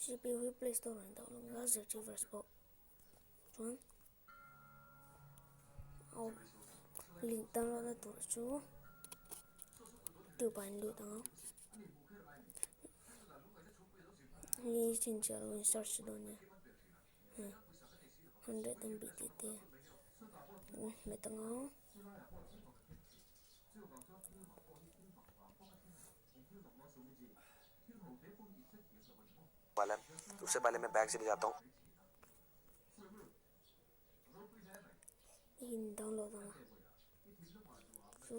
CPU hi Play Store ran download nga ZTverse po chuan au link download na tur chu tu ban lu tang ni chin chalo in search do ne 100 MB tt me tang वाला उससे पहले मैं bag चले जाता हूँ in download na chu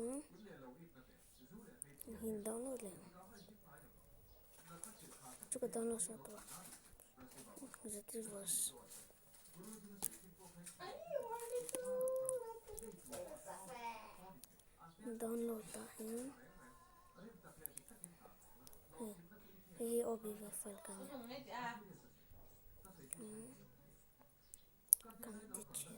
in download le chu ka download sa to ZTverse download ta hin hi obv file kan kan tiche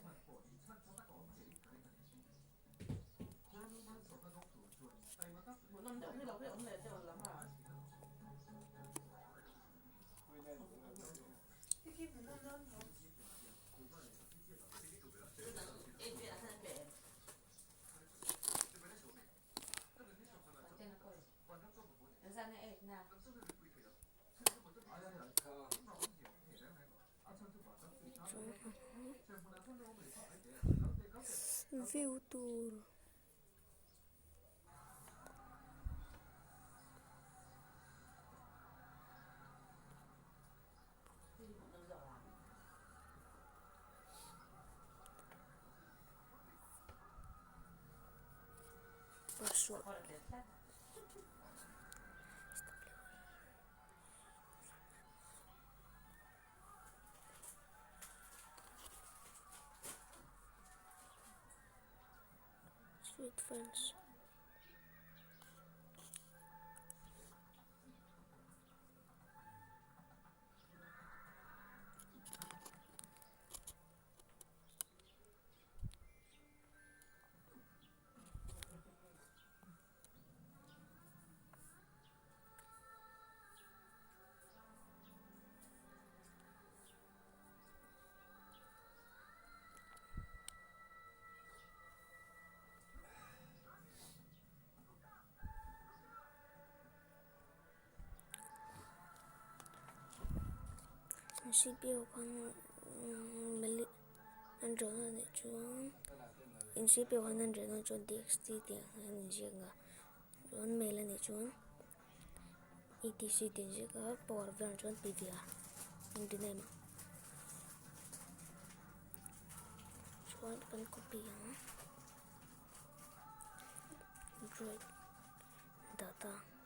view tour password sweet friends CPU kan mali Android na chuan in CPU 100 na chuan txt ti an jinga chuan mail ani chuan etc ti jinga power ver chuan pvr in dinema chuan kan copy Android data